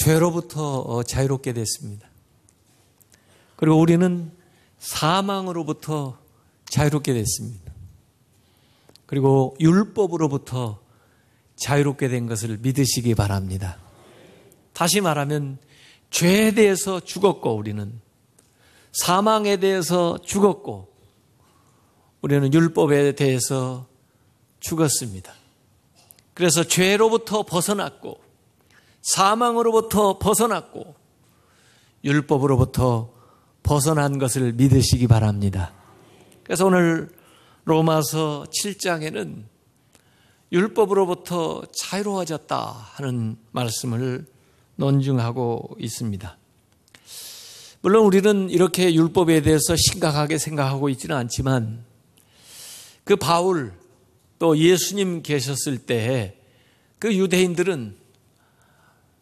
죄로부터 자유롭게 됐습니다. 그리고 우리는 사망으로부터 자유롭게 됐습니다. 그리고 율법으로부터 자유롭게 된 것을 믿으시기 바랍니다. 다시 말하면 죄에 대해서 죽었고 우리는 사망에 대해서 죽었고 우리는 율법에 대해서 죽었습니다. 그래서 죄로부터 벗어났고 사망으로부터 벗어났고 율법으로부터 벗어난 것을 믿으시기 바랍니다. 그래서 오늘 로마서 7장에는 율법으로부터 자유로워졌다 하는 말씀을 논증하고 있습니다. 물론 우리는 이렇게 율법에 대해서 심각하게 생각하고 있지는 않지만 그 바울 또 예수님 계셨을 때에 그 유대인들은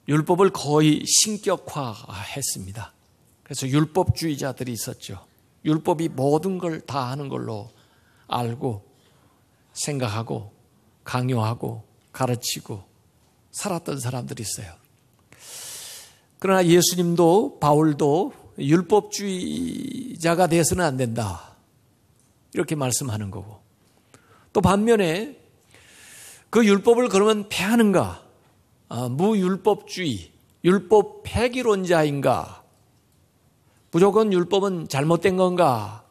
율법을 거의 신격화했습니다. 그래서 율법주의자들이 있었죠. 율법이 모든 걸 다 하는 걸로 알고 생각하고 강요하고 가르치고 살았던 사람들이 있어요. 그러나 예수님도 바울도 율법주의자가 돼서는 안 된다 이렇게 말씀하는 거고 또 반면에 그 율법을 그러면 폐하는가 무율법주의 율법 폐기론자인가 무조건 율법은 잘못된 건가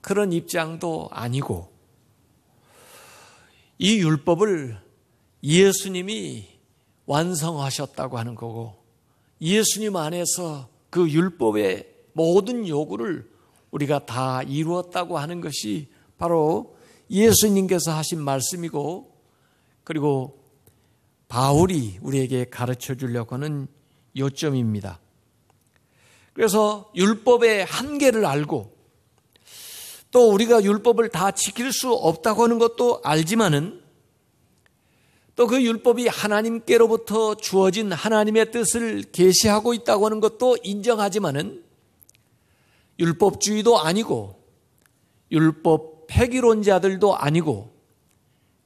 그런 입장도 아니고 이 율법을 예수님이 완성하셨다고 하는 거고 예수님 안에서 그 율법의 모든 요구를 우리가 다 이루었다고 하는 것이 바로 예수님께서 하신 말씀이고 그리고 바울이 우리에게 가르쳐 주려고 하는 요점입니다. 그래서 율법의 한계를 알고 또 우리가 율법을 다 지킬 수 없다고 하는 것도 알지만은 또 그 율법이 하나님께로부터 주어진 하나님의 뜻을 계시하고 있다고 하는 것도 인정하지만은 율법주의도 아니고 율법 폐기론자들도 아니고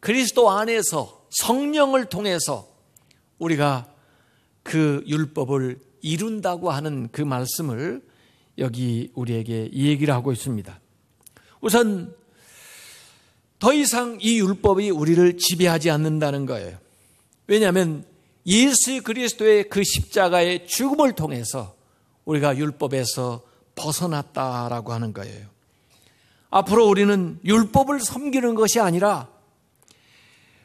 그리스도 안에서 성령을 통해서 우리가 그 율법을 이룬다고 하는 그 말씀을 여기 우리에게 얘기를 하고 있습니다. 우선 더 이상 이 율법이 우리를 지배하지 않는다는 거예요. 왜냐하면 예수 그리스도의 그 십자가의 죽음을 통해서 우리가 율법에서 벗어났다라고 하는 거예요. 앞으로 우리는 율법을 섬기는 것이 아니라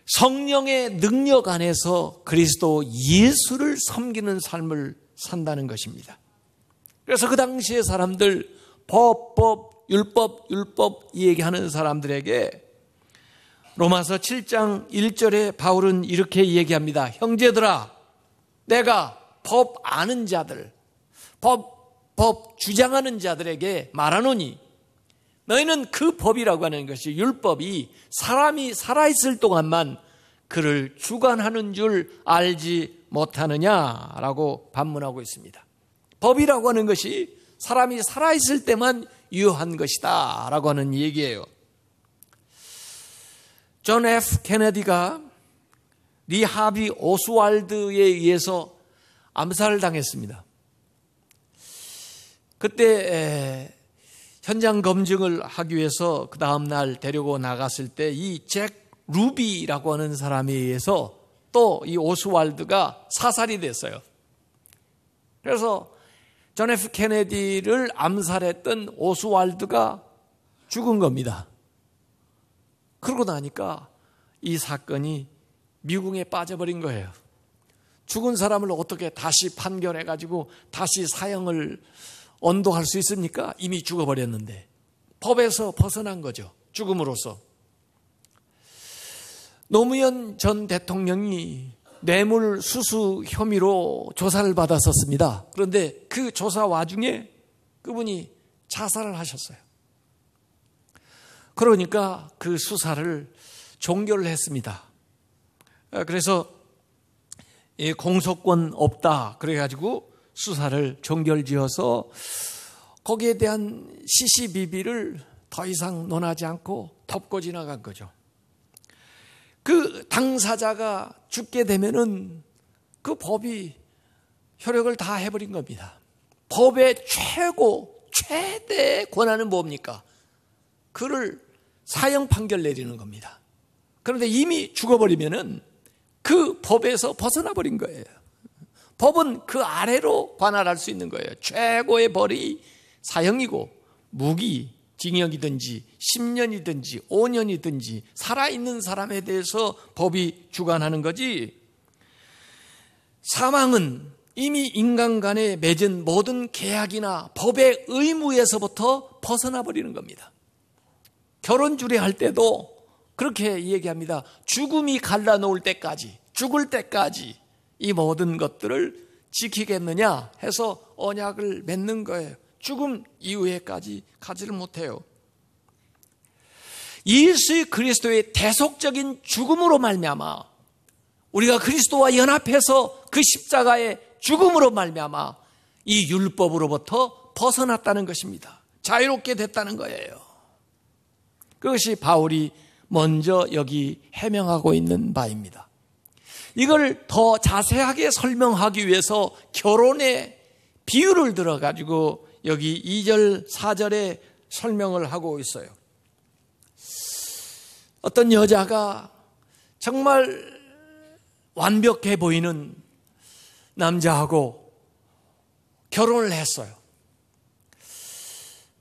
성령의 능력 안에서 그리스도 예수를 섬기는 삶을 산다는 것입니다. 그래서 그 당시의 사람들 법, 율법 얘기하는 사람들에게 로마서 7장 1절에 바울은 이렇게 얘기합니다. 형제들아 내가 법 아는 자들 법 주장하는 자들에게 말하노니 너희는 그 법이라고 하는 것이 율법이 사람이 살아있을 동안만 그를 주관하는 줄 알지 못하느냐라고 반문하고 있습니다. 법이라고 하는 것이 사람이 살아있을 때만 유효한 것이다 라고 하는 얘기예요. 존 F. 케네디가 리 하비 오스왈드에 의해서 암살을 당했습니다. 그때 현장 검증을 하기 위해서 그 다음날 데리고 나갔을 때 이 잭 루비라고 하는 사람에 의해서 또 이 오스왈드가 사살이 됐어요. 그래서 존 F. 케네디를 암살했던 오스왈드가 죽은 겁니다. 그러고 나니까 이 사건이 미궁에 빠져버린 거예요. 죽은 사람을 어떻게 다시 판결해가지고 다시 사형을 언도할 수 있습니까? 이미 죽어버렸는데. 법에서 벗어난 거죠. 죽음으로써. 노무현 전 대통령이 뇌물수수 혐의로 조사를 받았었습니다. 그런데 그 조사 와중에 그분이 자살을 하셨어요. 그러니까 그 수사를 종결을 했습니다. 그래서 공소권 없다 그래가지고 수사를 종결지어서 거기에 대한 시시비비를 더 이상 논하지 않고 덮고 지나간 거죠. 그 당사자가 죽게 되면은 그 법이 효력을 다 해버린 겁니다. 법의 최대 권한은 뭡니까? 그를 사형 판결 내리는 겁니다. 그런데 이미 죽어버리면은 그 법에서 벗어나 버린 거예요. 법은 그 아래로 관할할 수 있는 거예요. 최고의 벌이 사형이고 무기, 징역이든지 10년이든지 5년이든지 살아있는 사람에 대해서 법이 주관하는 거지. 사망은 이미 인간 간에 맺은 모든 계약이나 법의 의무에서부터 벗어나 버리는 겁니다. 결혼 주례할 때도 그렇게 얘기합니다. 죽음이 갈라놓을 때까지, 죽을 때까지 이 모든 것들을 지키겠느냐 해서 언약을 맺는 거예요. 죽음 이후에까지 가지를 못해요. 예수 그리스도의 대속적인 죽음으로 말미암아 우리가 그리스도와 연합해서 그 십자가의 죽음으로 말미암아 이 율법으로부터 벗어났다는 것입니다. 자유롭게 됐다는 거예요. 그것이 바울이 먼저 여기 해명하고 있는 바입니다. 이걸 더 자세하게 설명하기 위해서 결혼의 비유를 들어가지고 여기 2절, 4절에 설명을 하고 있어요. 어떤 여자가 정말 완벽해 보이는 남자하고 결혼을 했어요.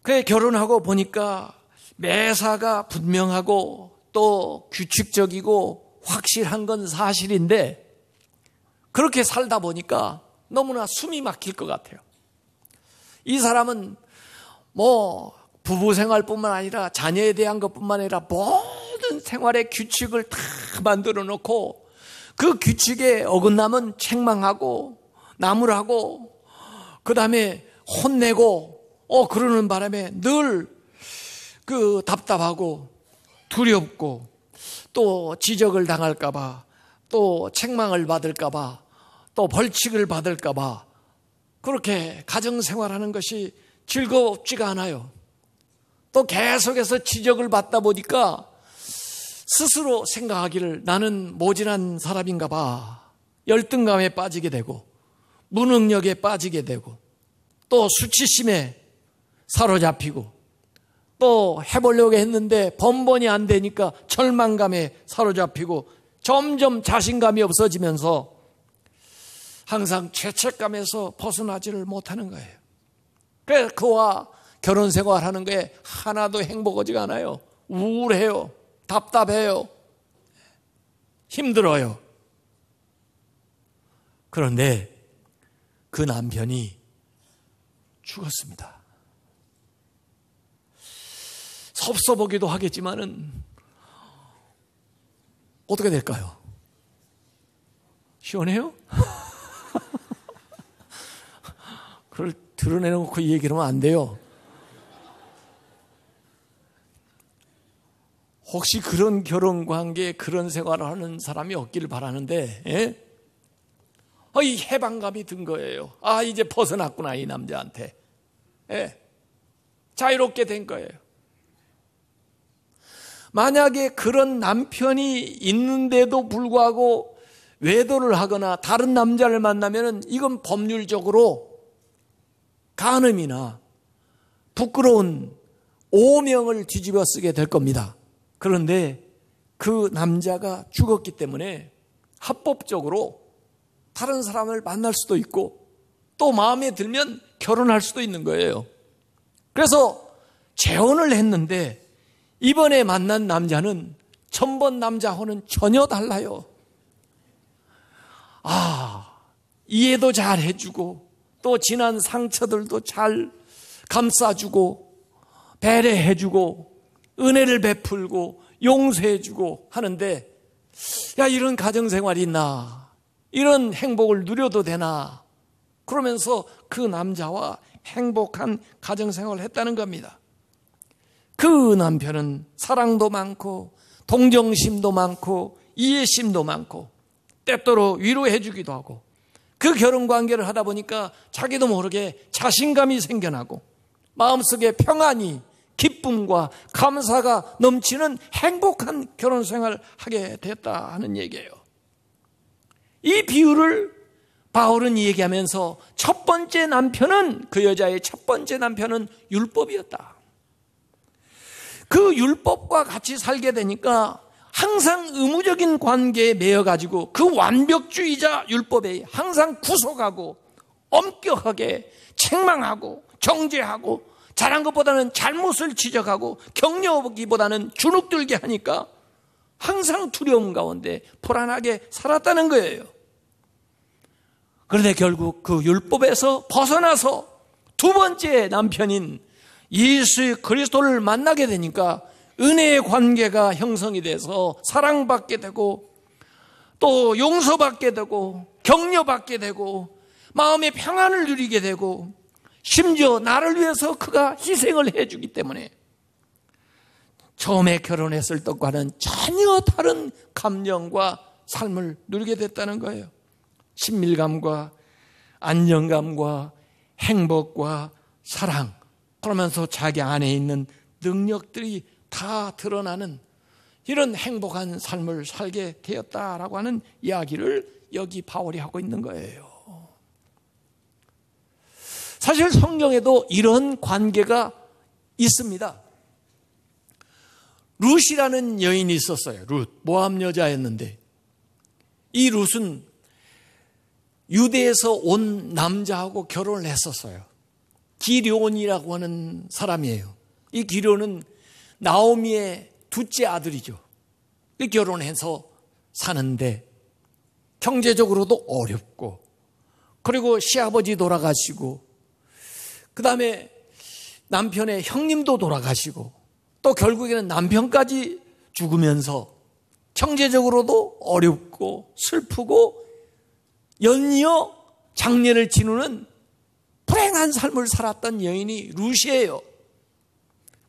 그래 결혼하고 보니까 매사가 분명하고 또 규칙적이고 확실한 건 사실인데 그렇게 살다 보니까 너무나 숨이 막힐 것 같아요. 이 사람은 뭐 부부 생활뿐만 아니라 자녀에 대한 것뿐만 아니라 모든 생활의 규칙을 다 만들어 놓고 그 규칙에 어긋나면 책망하고 나무라고 그 다음에 혼내고 그러는 바람에 늘 그 답답하고 두렵고 또 지적을 당할까봐 또 책망을 받을까봐 또 벌칙을 받을까봐 그렇게 가정생활하는 것이 즐겁지가 않아요. 또 계속해서 지적을 받다 보니까 스스로 생각하기를 나는 모질한 사람인가 봐. 열등감에 빠지게 되고 무능력에 빠지게 되고 또 수치심에 사로잡히고 또 해보려고 했는데 번번이 안 되니까 절망감에 사로잡히고 점점 자신감이 없어지면서 항상 죄책감에서 벗어나지를 못하는 거예요. 그래서 그와 결혼 생활하는 게 하나도 행복하지가 않아요. 우울해요. 답답해요. 힘들어요. 그런데 그 남편이 죽었습니다. 섭섭하기도 하겠지만은 어떻게 될까요? 시원해요? 그걸 드러내놓고 이 얘기를 하면 안 돼요. 혹시 그런 결혼관계에 그런 생활을 하는 사람이 없기를 바라는데 이 해방감이 든 거예요. 이제 벗어났구나 이 남자한테. 자유롭게 된 거예요. 만약에 그런 남편이 있는데도 불구하고 외도를 하거나 다른 남자를 만나면 이건 법률적으로 간음이나 부끄러운 오명을 뒤집어 쓰게 될 겁니다. 그런데 그 남자가 죽었기 때문에 합법적으로 다른 사람을 만날 수도 있고 또 마음에 들면 결혼할 수도 있는 거예요. 그래서 재혼을 했는데 이번에 만난 남자는 전번 남자하고는 전혀 달라요. 이해도 잘 해주고 또 지난 상처들도 잘 감싸주고 배려해주고 은혜를 베풀고 용서해주고 하는데 이런 가정생활이 있나? 이런 행복을 누려도 되나? 그러면서 그 남자와 행복한 가정생활을 했다는 겁니다. 그 남편은 사랑도 많고 동정심도 많고 이해심도 많고 때때로 위로해주기도 하고 그 결혼관계를 하다 보니까 자기도 모르게 자신감이 생겨나고 마음속에 평안이 기쁨과 감사가 넘치는 행복한 결혼생활을 하게 됐다 하는 얘기예요. 이 비유를 바울은 이 얘기하면서 첫 번째 남편은, 그 여자의 첫 번째 남편은 율법이었다. 그 율법과 같이 살게 되니까 항상 의무적인 관계에 매여가지고 그 완벽주의자 율법에 항상 구속하고 엄격하게 책망하고 정죄하고 잘한 것보다는 잘못을 지적하고 격려하기보다는 주눅들게 하니까 항상 두려움 가운데 불안하게 살았다는 거예요. 그런데 결국 그 율법에서 벗어나서 두 번째 남편인 예수 그리스도를 만나게 되니까 은혜의 관계가 형성이 돼서 사랑받게 되고 또 용서받게 되고 격려받게 되고 마음의 평안을 누리게 되고 심지어 나를 위해서 그가 희생을 해주기 때문에 처음에 결혼했을 것과는 전혀 다른 감정과 삶을 누리게 됐다는 거예요. 친밀감과 안정감과 행복과 사랑, 그러면서 자기 안에 있는 능력들이 다 드러나는 이런 행복한 삶을 살게 되었다라고 하는 이야기를 여기 바울이 하고 있는 거예요. 사실 성경에도 이런 관계가 있습니다. 룻이라는 여인이 있었어요. 룻, 모압 여자였는데 이 룻은 유대에서 온 남자하고 결혼을 했었어요. 기럐이라고 하는 사람이에요. 이 기럐은 나오미의 둘째 아들이죠. 결혼해서 사는데 경제적으로도 어렵고 그리고 시아버지 돌아가시고 그 다음에 남편의 형님도 돌아가시고 또 결국에는 남편까지 죽으면서 경제적으로도 어렵고 슬프고 연이어 장년을 지누는 불행한 삶을 살았던 여인이 룻이에요.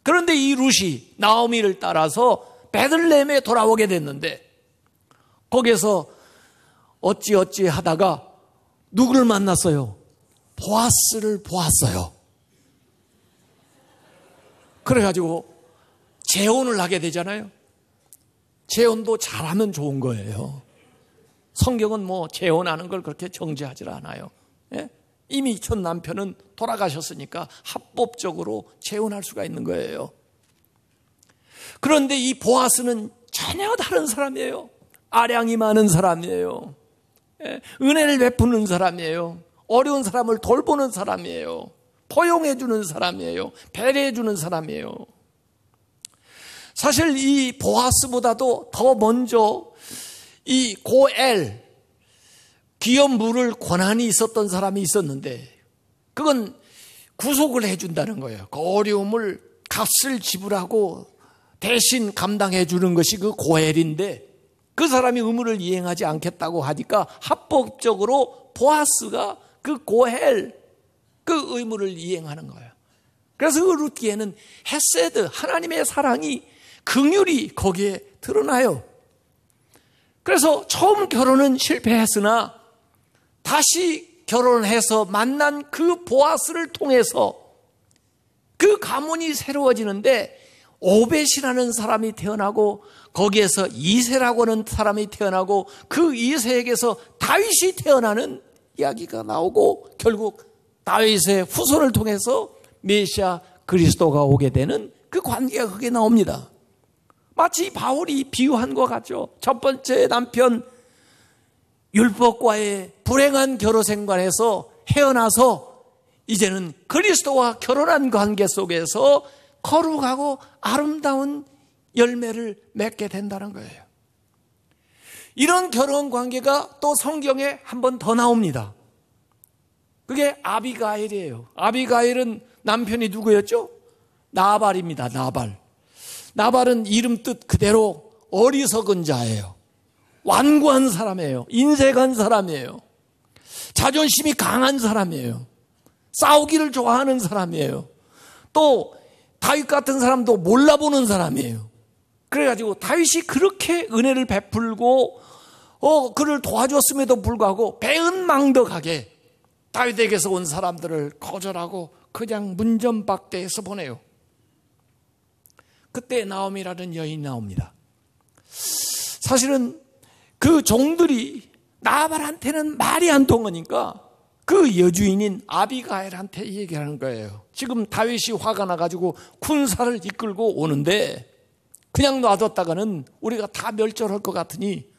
그런데 이 룻이 나오미를 따라서 베들레헴에 돌아오게 됐는데 거기에서 어찌 하다가 누구를 만났어요? 보아스를 보았어요. 그래가지고 재혼을 하게 되잖아요. 재혼도 잘하면 좋은 거예요. 성경은 뭐 재혼하는 걸 그렇게 정죄하지 않아요. 예? 이미 첫 남편은 돌아가셨으니까 합법적으로 재혼할 수가 있는 거예요. 그런데 이 보아스는 전혀 다른 사람이에요. 아량이 많은 사람이에요. 예? 은혜를 베푸는 사람이에요. 어려운 사람을 돌보는 사람이에요. 포용해 주는 사람이에요. 배려해 주는 사람이에요. 사실 이 보아스보다도 더 먼저 이 고엘, 기업 물을 권한이 있었던 사람이 있었는데 그건 구속을 해준다는 거예요. 그 어려움을 값을 지불하고 대신 감당해 주는 것이 그 고엘인데 그 사람이 의무를 이행하지 않겠다고 하니까 합법적으로 보아스가 그 고엘, 그 의무를 이행하는 거예요. 그래서 그 룻기에는 헤세드, 하나님의 사랑이, 긍휼이 거기에 드러나요. 그래서 처음 결혼은 실패했으나 다시 결혼해서 만난 그 보아스를 통해서 그 가문이 새로워지는데 오벳이라는 사람이 태어나고 거기에서 이새라고 하는 사람이 태어나고 그 이새에게서 다윗이 태어나는 이야기가 나오고 결국 다윗의 후손을 통해서 메시아 그리스도가 오게 되는 그 관계가 그게 나옵니다. 마치 바울이 비유한 것 같죠. 첫 번째 남편 율법과의 불행한 결혼 생활에서 헤어나서 이제는 그리스도와 결혼한 관계 속에서 거룩하고 아름다운 열매를 맺게 된다는 거예요. 이런 결혼 관계가 또 성경에 한 번 더 나옵니다. 그게 아비가일이에요. 아비가일은 남편이 누구였죠? 나발입니다. 나발은 이름 뜻 그대로 어리석은 자예요. 완고한 사람이에요. 인색한 사람이에요. 자존심이 강한 사람이에요. 싸우기를 좋아하는 사람이에요. 또 다윗 같은 사람도 몰라보는 사람이에요. 그래가지고 다윗이 그렇게 은혜를 베풀고 그를 도와줬음에도 불구하고 배은망덕하게 다윗에게서 온 사람들을 거절하고 그냥 문전박대해서 보내요. 그때 나오미라는 여인이 나옵니다. 사실은 그 종들이 나발한테는 말이 안 통하니까 그 여주인인 아비가일한테 얘기하는 거예요. 지금 다윗이 화가 나가지고 군사를 이끌고 오는데 그냥 놔뒀다가는 우리가 다 멸절할 것 같으니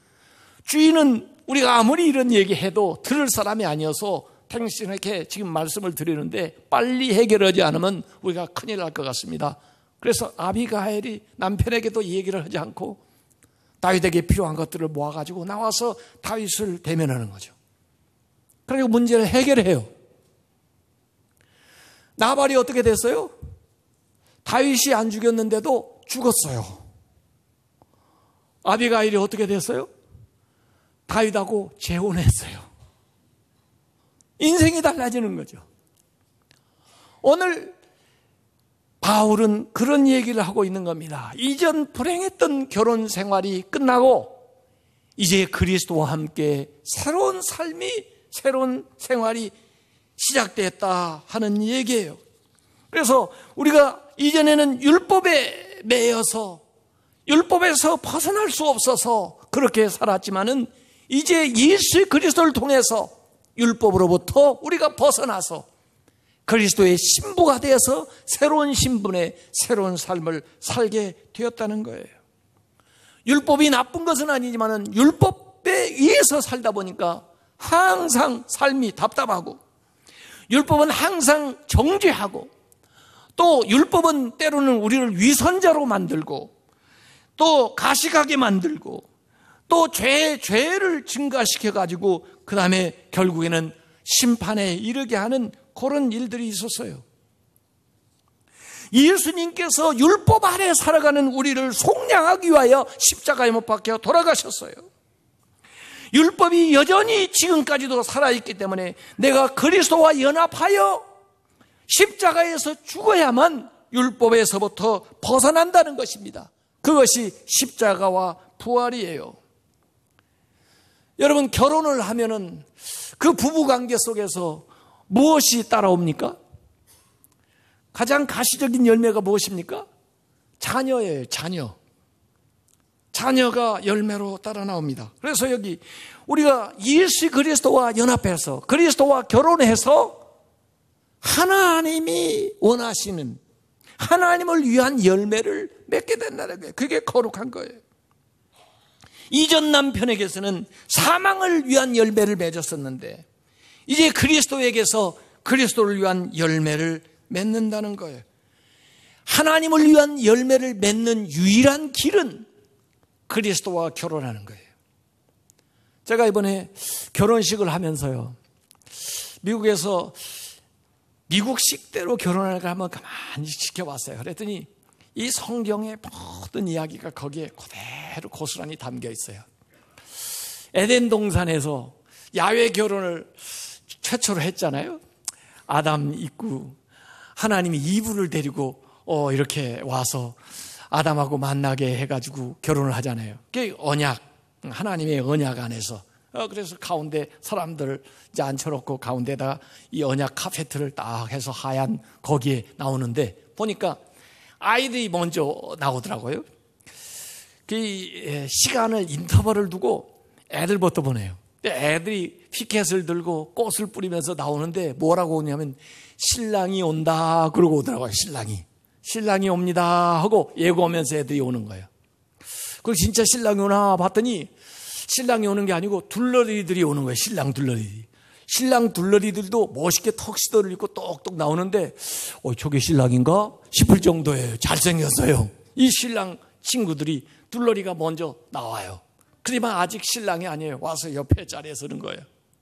주인은 우리가 아무리 이런 얘기해도 들을 사람이 아니어서 당신에게 지금 말씀을 드리는데 빨리 해결하지 않으면 우리가 큰일 날 것 같습니다. 그래서 아비가일이 남편에게도 얘기를 하지 않고 다윗에게 필요한 것들을 모아가지고 나와서 다윗을 대면하는 거죠. 그리고 문제를 해결해요. 나발이 어떻게 됐어요? 다윗이 안 죽였는데도 죽었어요. 아비가일이 어떻게 됐어요? 다윗하고 재혼했어요. 인생이 달라지는 거죠. 오늘 바울은 그런 얘기를 하고 있는 겁니다. 이전 불행했던 결혼 생활이 끝나고 이제 그리스도와 함께 새로운 삶이, 새로운 생활이 시작됐다 하는 얘기예요. 그래서 우리가 이전에는 율법에 매여서 율법에서 벗어날 수 없어서 그렇게 살았지만은 이제 예수 그리스도를 통해서 율법으로부터 우리가 벗어나서 그리스도의 신부가 되어서 새로운 신분의 새로운 삶을 살게 되었다는 거예요. 율법이 나쁜 것은 아니지만은 율법에 의해서 살다 보니까 항상 삶이 답답하고 율법은 항상 정죄하고 또 율법은 때로는 우리를 위선자로 만들고 또 가식하게 만들고 또 죄를 증가시켜가지고 그 다음에 결국에는 심판에 이르게 하는 그런 일들이 있었어요. 예수님께서 율법 아래 살아가는 우리를 속량하기 위하여 십자가에 못 박혀 돌아가셨어요. 율법이 여전히 지금까지도 살아있기 때문에 내가 그리스도와 연합하여 십자가에서 죽어야만 율법에서부터 벗어난다는 것입니다. 그것이 십자가와 부활이에요. 여러분, 결혼을 하면은 그 부부관계 속에서 무엇이 따라옵니까? 가장 가시적인 열매가 무엇입니까? 자녀예요, 자녀. 자녀가 열매로 따라 나옵니다. 그래서 여기 우리가 예수 그리스도와 연합해서 그리스도와 결혼해서 하나님이 원하시는 하나님을 위한 열매를 맺게 된다는 거예요. 그게 거룩한 거예요. 이전 남편에게서는 사망을 위한 열매를 맺었었는데 이제 그리스도에게서 그리스도를 위한 열매를 맺는다는 거예요. 하나님을 위한 열매를 맺는 유일한 길은 그리스도와 결혼하는 거예요. 제가 이번에 결혼식을 하면서요, 미국에서 미국식대로 결혼하는 걸 한번 가만히 지켜봤어요. 그랬더니 이 성경의 모든 이야기가 거기에 그대로 고스란히 담겨 있어요. 에덴 동산에서 야외 결혼을 최초로 했잖아요. 아담 있고 하나님이 이브를 데리고 이렇게 와서 아담하고 만나게 해가지고 결혼을 하잖아요. 그게 언약, 하나님의 언약 안에서. 그래서 가운데 사람들을 이제 앉혀놓고 가운데다가 이 언약 카페트를 딱 해서 하얀 거기에 나오는데 보니까 아이들이 먼저 나오더라고요. 그 시간을 인터벌을 두고 애들부터 보내요. 애들이 피켓을 들고 꽃을 뿌리면서 나오는데 뭐라고 오냐면 신랑이 온다 그러고 오더라고요. 신랑이 옵니다 하고 예고하면서 애들이 오는 거예요. 그리고 진짜 신랑이 오나 봤더니 신랑이 오는 게 아니고 둘러리들이 오는 거예요. 신랑 둘러리들도 멋있게 턱시도를 입고 똑똑 나오는데 저게 신랑인가 싶을 정도예요. 잘생겼어요. 이 신랑 친구들이 둘러리가 먼저 나와요. 그러지만 아직 신랑이 아니에요. 와서 옆에 자리에 서는 거예요.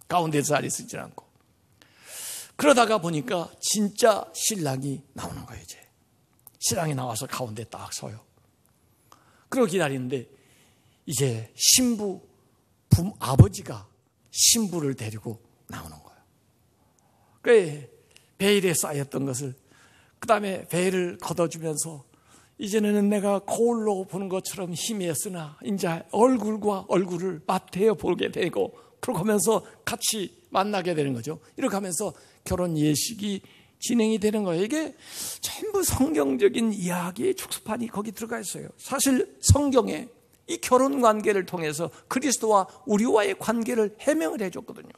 가운데 자리에 서지 않고. 그러다가 보니까 진짜 신랑이 나오는 거예요. 이제 신랑이 나와서 가운데 딱 서요. 그러고 기다리는데 이제 신부 아버지가 신부를 데리고 나오는 거예요. 그 베일에 쌓였던 것을 그 다음에 베일을 걷어주면서 이제는 내가 거울로 보는 것처럼 희미했으나 이제 얼굴과 얼굴을 맞대어 보게 되고 그렇게 하면서 같이 만나게 되는 거죠. 이렇게 하면서 결혼 예식이 진행이 되는 거예요. 이게 전부 성경적인 이야기의 축소판이 거기 들어가 있어요. 사실 성경에 이 결혼 관계를 통해서 그리스도와 우리와의 관계를 해명을 해줬거든요.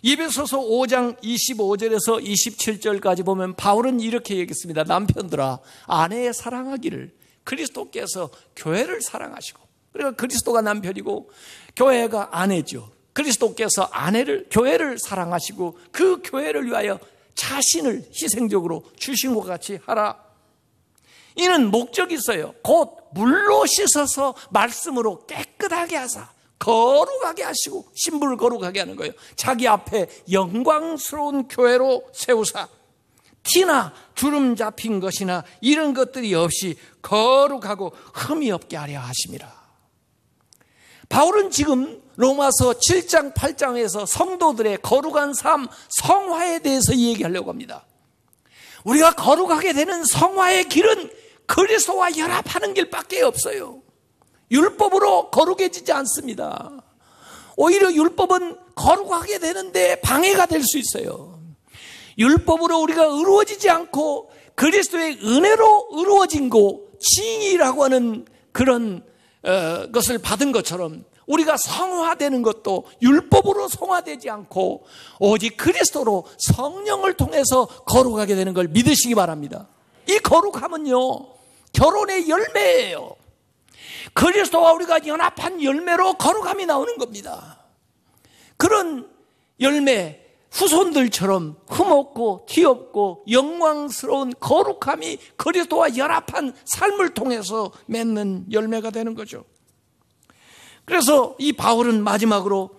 에베소서 5장 25절에서 27절까지 보면 바울은 이렇게 얘기했습니다. 남편들아, 아내의 사랑하기를 그리스도께서 교회를 사랑하시고, 그러니까 그리스도가 남편이고 교회가 아내죠. 그리스도께서 교회를 사랑하시고 그 교회를 위하여 자신을 희생적으로 주신 것 같이 하라. 이는 목적이 있어요. 곧 물로 씻어서 말씀으로 깨끗하게 하사 거룩하게 하시고 신부를 거룩하게 하는 거예요. 자기 앞에 영광스러운 교회로 세우사 티나 주름 잡힌 것이나 이런 것들이 없이 거룩하고 흠이 없게 하려 하심이라. 바울은 지금 로마서 7장 8장에서 성도들의 거룩한 삶, 성화에 대해서 얘기하려고 합니다. 우리가 거룩하게 되는 성화의 길은 그리스도와 연합하는 길밖에 없어요. 율법으로 거룩해지지 않습니다. 오히려 율법은 거룩하게 되는데 방해가 될 수 있어요. 율법으로 우리가 의로워지지 않고 그리스도의 은혜로 의로워진 거, 칭의라고 하는 그런 것을 받은 것처럼 우리가 성화되는 것도 율법으로 성화되지 않고 오직 그리스도로 성령을 통해서 거룩하게 되는 걸 믿으시기 바랍니다. 이 거룩함은요, 결혼의 열매예요. 그리스도와 우리가 연합한 열매로 거룩함이 나오는 겁니다. 그런 열매, 후손들처럼 흠없고 티없고 영광스러운 거룩함이 그리스도와 연합한 삶을 통해서 맺는 열매가 되는 거죠. 그래서 이 바울은 마지막으로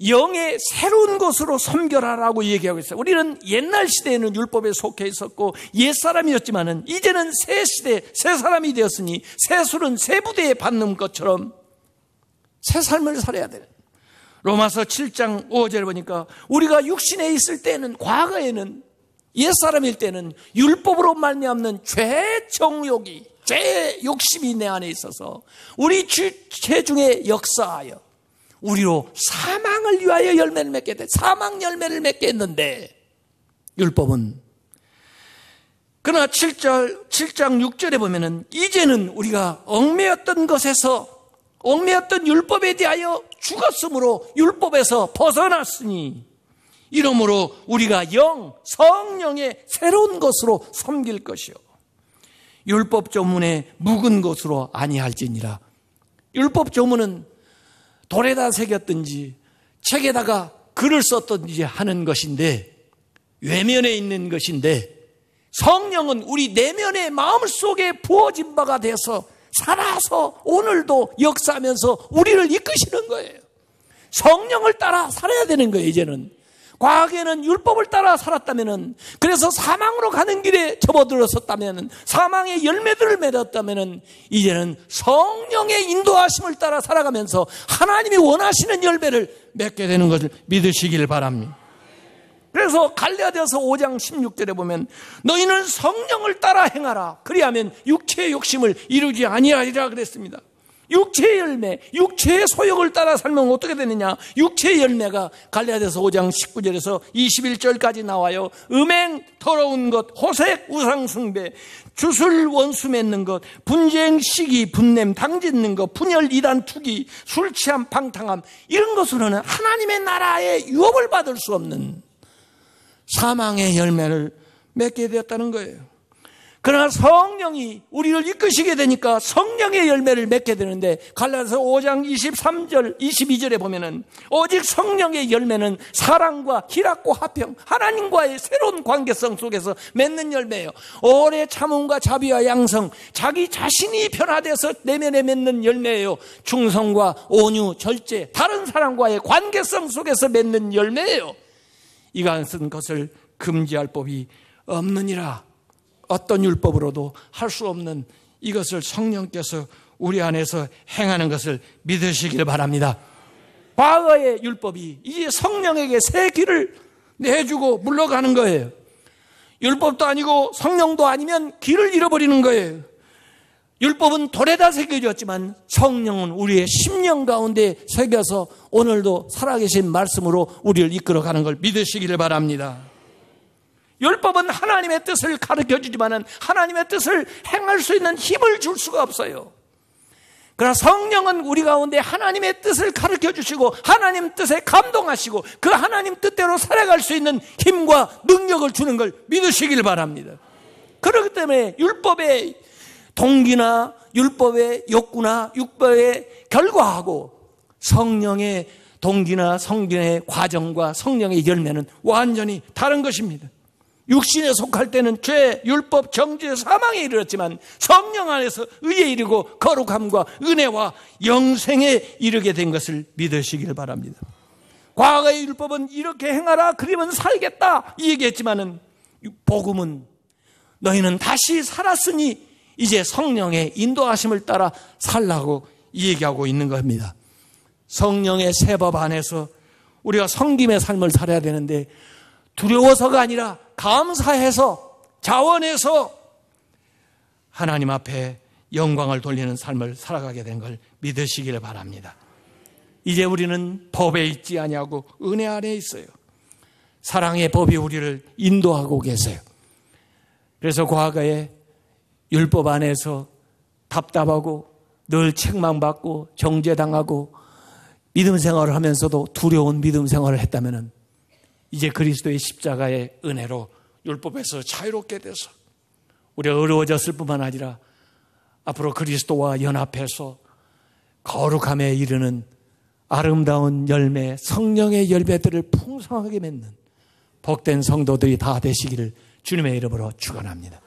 영의 새로운 것으로 섬겨라라고 얘기하고 있어요. 우리는 옛날 시대에는 율법에 속해 있었고 옛사람이었지만은 이제는 새 시대, 새 사람이 되었으니 새 술은 새 부대에 받는 것처럼 새 삶을 살아야 되는. 로마서 7장 5절에 보니까 우리가 육신에 있을 때는, 과거에는, 옛사람일 때는 율법으로 말미암는 죄 정욕이, 죄 욕심이 내 안에 있어서 우리 체중에 역사하여 우리로 사망을 위하여 열매를 맺게 돼. 사망 열매를 맺게 했는데 율법은, 그러나 7장 6절에 보면은 이제는 우리가 얽매였던 것에서, 얽매였던 율법에 대하여 죽었으므로 율법에서 벗어났으니 이러므로 우리가 성령의 새로운 것으로 섬길 것이요 율법 조문에 묵은 것으로 아니할지니라. 율법 조문은 돌에다 새겼든지 책에다가 글을 썼든지 하는 것인데, 외면에 있는 것인데, 성령은 우리 내면의 마음속에 부어진 바가 돼서 살아서 오늘도 역사하면서 우리를 이끄시는 거예요. 성령을 따라 살아야 되는 거예요. 이제는 과거에는 율법을 따라 살았다면은, 그래서 사망으로 가는 길에 접어들었었다면은, 사망의 열매들을 맺었다면은, 이제는 성령의 인도하심을 따라 살아가면서 하나님이 원하시는 열매를 맺게 되는 것을 믿으시길 바랍니다. 그래서 갈라디아서 5장 16절에 보면 너희는 성령을 따라 행하라. 그리하면 육체의 욕심을 이루지 아니하리라 그랬습니다. 육체의 열매, 육체의 소욕을 따라 살면 어떻게 되느냐? 육체의 열매가 갈라디아서 5장 19절에서 21절까지 나와요. 음행, 더러운 것, 호색, 우상숭배, 주술, 원수 맺는 것, 분쟁, 시기, 분냄, 당짓는 것, 분열, 이단, 투기, 술 취함, 방탕함, 이런 것으로는 하나님의 나라의 유업을 받을 수 없는 사망의 열매를 맺게 되었다는 거예요. 그러나 성령이 우리를 이끄시게 되니까 성령의 열매를 맺게 되는데, 갈라디아서 5장 23절, 22절에 보면은 오직 성령의 열매는 사랑과 희락과 화평, 하나님과의 새로운 관계성 속에서 맺는 열매예요. 오래 참음과 자비와 양성, 자기 자신이 변화돼서 내면에 맺는 열매예요. 충성과 온유, 절제, 다른 사람과의 관계성 속에서 맺는 열매예요. 이같은 것을 금지할 법이 없느니라. 어떤 율법으로도 할 수 없는 이것을 성령께서 우리 안에서 행하는 것을 믿으시길 바랍니다. 과거의 율법이 이제 성령에게 새 길을 내주고 물러가는 거예요. 율법도 아니고 성령도 아니면 길을 잃어버리는 거예요. 율법은 돌에다 새겨졌지만 성령은 우리의 심령 가운데 새겨서 오늘도 살아계신 말씀으로 우리를 이끌어가는 걸 믿으시기를 바랍니다. 율법은 하나님의 뜻을 가르쳐주지만 하나님의 뜻을 행할 수 있는 힘을 줄 수가 없어요. 그러나 성령은 우리 가운데 하나님의 뜻을 가르쳐 주시고 하나님 뜻에 감동하시고 그 하나님 뜻대로 살아갈 수 있는 힘과 능력을 주는 걸 믿으시길 바랍니다. 그렇기 때문에 율법의 동기나 율법의 욕구나 율법의 결과하고 성령의 동기나 성령의 과정과 성령의 열매는 완전히 다른 것입니다. 육신에 속할 때는 죄, 율법, 정죄, 사망에 이르렀지만 성령 안에서 의에 이르고 거룩함과 은혜와 영생에 이르게 된 것을 믿으시길 바랍니다. 과거의 율법은 이렇게 행하라 그러면 살겠다 이 얘기했지만은 복음은 너희는 다시 살았으니 이제 성령의 인도하심을 따라 살라고 이 얘기하고 있는 겁니다. 성령의 새 법 안에서 우리가 섬김의 삶을 살아야 되는데 두려워서가 아니라 감사해서 자원해서 하나님 앞에 영광을 돌리는 삶을 살아가게 된 걸 믿으시기를 바랍니다. 이제 우리는 법에 있지 아니하고 은혜 안에 있어요. 사랑의 법이 우리를 인도하고 계세요. 그래서 과거에 율법 안에서 답답하고 늘 책망받고 정죄당하고 믿음 생활을 하면서도 두려운 믿음 생활을 했다면 이제 그리스도의 십자가의 은혜로 율법에서 자유롭게 돼서 우리가 어려워졌을 뿐만 아니라 앞으로 그리스도와 연합해서 거룩함에 이르는 아름다운 열매, 성령의 열매들을 풍성하게 맺는 복된 성도들이 다 되시기를 주님의 이름으로 축원합니다.